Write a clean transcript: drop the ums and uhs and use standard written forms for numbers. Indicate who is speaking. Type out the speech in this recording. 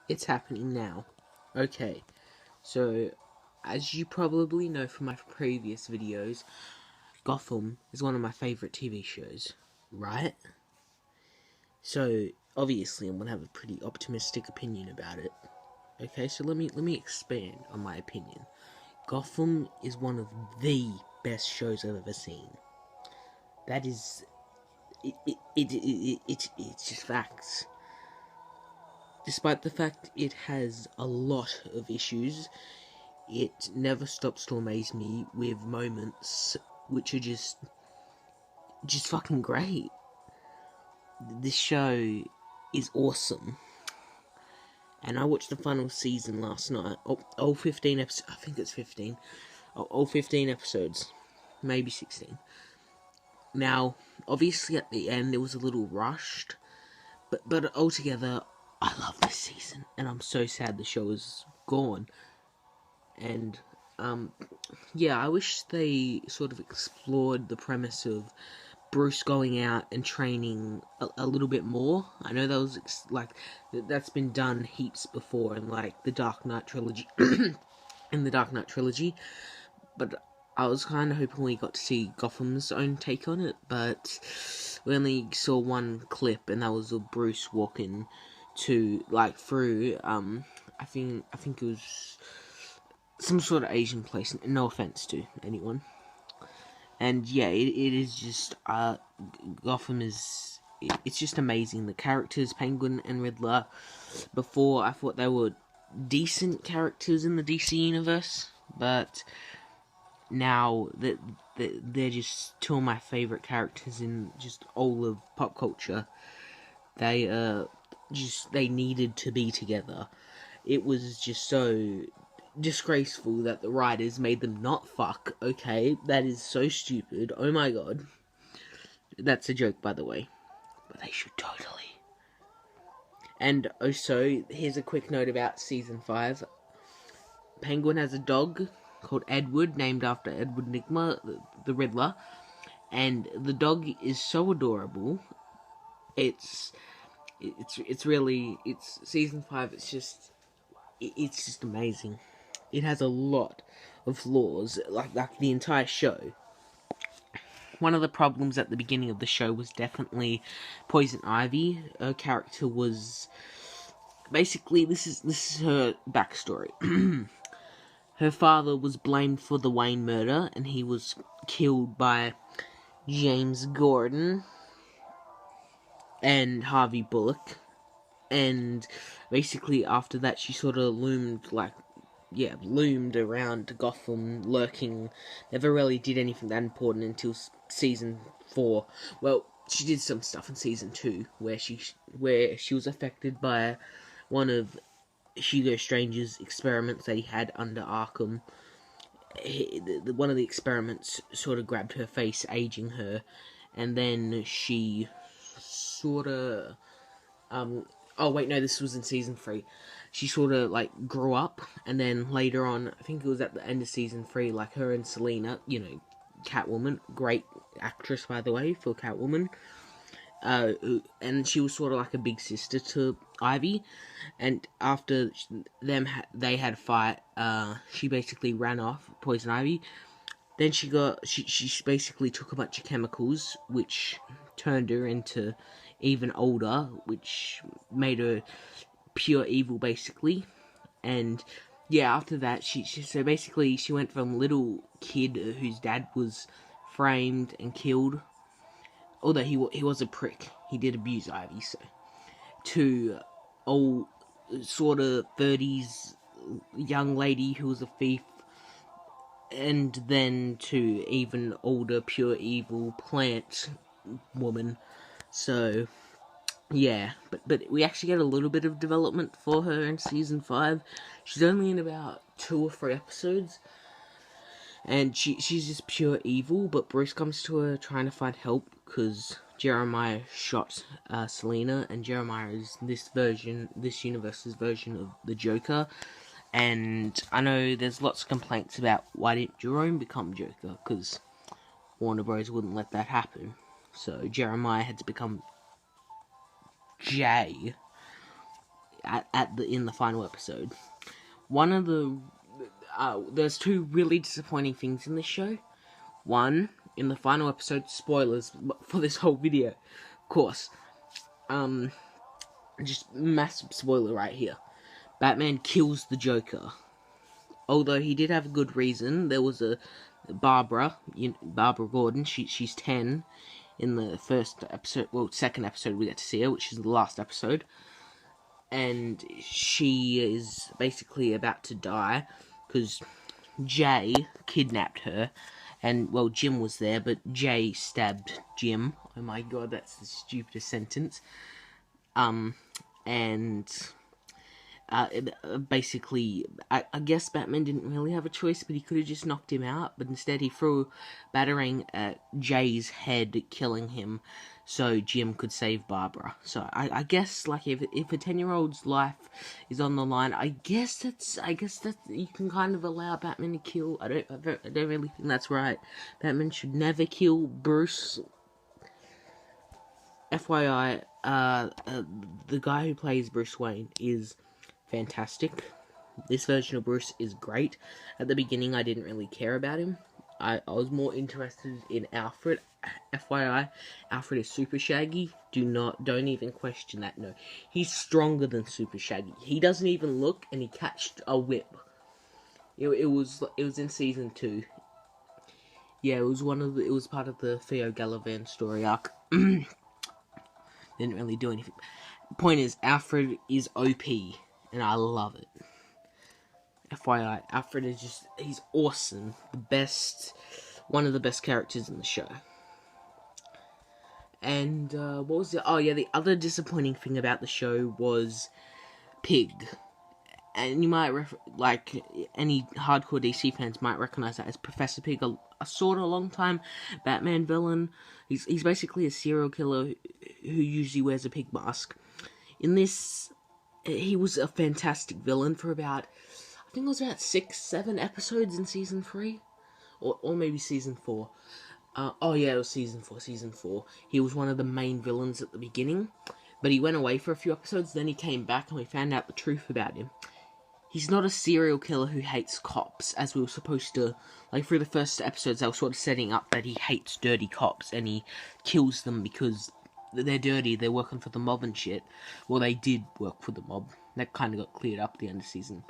Speaker 1: It's happening now. Okay, so as you probably know from my previous videos, Gotham is one of my favourite TV shows, right? So obviously I'm gonna have a pretty optimistic opinion about it. Okay, so let me expand on my opinion. Gotham is one of the best shows I've ever seen. That is, it's just facts. Despite the fact it has a lot of issues, it never stops to amaze me with moments which are just fucking great. This show is awesome. And I watched the final season last night. All 15 episodes. I think it's 15. All 15 episodes. Maybe 16. Now, obviously at the end it was a little rushed. But altogether, I love this season. And I'm so sad the show is gone. And, yeah, I wish they sort of explored the premise of Bruce going out and training a little bit more. I know that was that's been done heaps before in like the Dark Knight trilogy, in the Dark Knight trilogy. But I was kind of hoping we got to see Gotham's own take on it. But we only saw one clip, and that was of Bruce walking to through. I think it was some sort of Asian place. No offense to anyone. And yeah, it is just Gotham is it's just amazing. The characters, Penguin and Riddler. Before I thought they were decent characters in the DC universe, but now that they're just two of my favorite characters in just all of pop culture. They needed to be together. It was just so disgraceful that the writers made them not fuck. Okay, that is so stupid. Oh my god. That's a joke, by the way. But they should totally. And also, here's a quick note about season 5. Penguin has a dog called Edward, named after Edward Nygma, the Riddler. And the dog is so adorable. It's season 5. It's just amazing. It has a lot of flaws, like the entire show. One of the problems at the beginning of the show was definitely Poison Ivy. Her character was basically this is her backstory. Her father was blamed for the Wayne murder, and he was killed by James Gordon and Harvey Bullock. And basically after that, she sort of loomed around Gotham, lurking. Never really did anything that important until season 4. Well, she did some stuff in season 2 where she was affected by one of Hugo Strange's experiments that he had under Arkham. One of the experiments sort of grabbed her face, aging her, and then she sort of oh wait, no, this was in season 3. She sort of grew up, and then later on, I think it was at the end of season 3, her and Selena, Catwoman, great actress by the way for Catwoman, and she was sort of like a big sister to Ivy. And after they had a fight, she basically ran off, Poison Ivy. Then she basically took a bunch of chemicals, which turned her into even older, which made her pure evil, basically. And yeah, after that, she went from little kid whose dad was framed and killed, although he was a prick, he did abuse Ivy, so, to old sort of 30s young lady who was a thief, and then to even older pure evil plant woman. So yeah, but we actually get a little bit of development for her in season 5. She's only in about 2 or 3 episodes, and she's just pure evil. But Bruce comes to her trying to find help because Jeremiah shot Selena, and Jeremiah is this universe's version of the Joker. And I know there's lots of complaints about why didn't Jerome become Joker, because Warner Bros. Wouldn't let that happen. So Jeremiah had to become Jay. in the final episode. One of the there's two really disappointing things in this show. One, in the final episode, spoilers for this whole video, of course. Just massive spoiler right here. Batman kills the Joker. Although he did have a good reason. There was a Barbara Gordon. She's 10 in the first episode. Well, second episode we get to see her, which is the last episode. And she is basically about to die because Jay kidnapped her. And, well, Jim was there, but Jay stabbed Jim. Oh my god, that's the stupidest sentence. Basically, I guess Batman didn't really have a choice, but he could have just knocked him out. But instead, he threw a batarang at Jay's head, killing him, so Jim could save Barbara. So I guess, like, if a 10-year-old's life is on the line, I guess that you can kind of allow Batman to kill. I don't really think that's right. Batman should never kill Bruce. FYI, the guy who plays Bruce Wayne is fantastic. This version of Bruce is great. At the beginning, I didn't really care about him. I was more interested in Alfred. FYI, Alfred is Super Shaggy. Don't even question that. No, he's stronger than Super Shaggy. He doesn't even look, and he catched a whip. It was in season 2. Yeah, it was part of the Theo Galavan story arc. Didn't really do anything. Point is, Alfred is OP, and I love it. FYI, Alfred is he's awesome. One of the best characters in the show. And, what was it? Oh, yeah, the other disappointing thing about the show was Pig. And you might, any hardcore DC fans might recognize that as Professor Pig, a sort of long-time Batman villain. He's basically a serial killer who usually wears a pig mask. In this, he was a fantastic villain for about, I think it was about 6-7 episodes in season 3, or maybe season 4. Oh yeah, it was season 4. He was one of the main villains at the beginning, but he went away for a few episodes. Then he came back, and we found out the truth about him. He's not a serial killer who hates cops, as we were supposed to. Like, through the first episodes, they were sort of setting up that he hates dirty cops, and he kills them because they're dirty, they're working for the mob and shit. Well, they did work for the mob. That kind of got cleared up at the end of season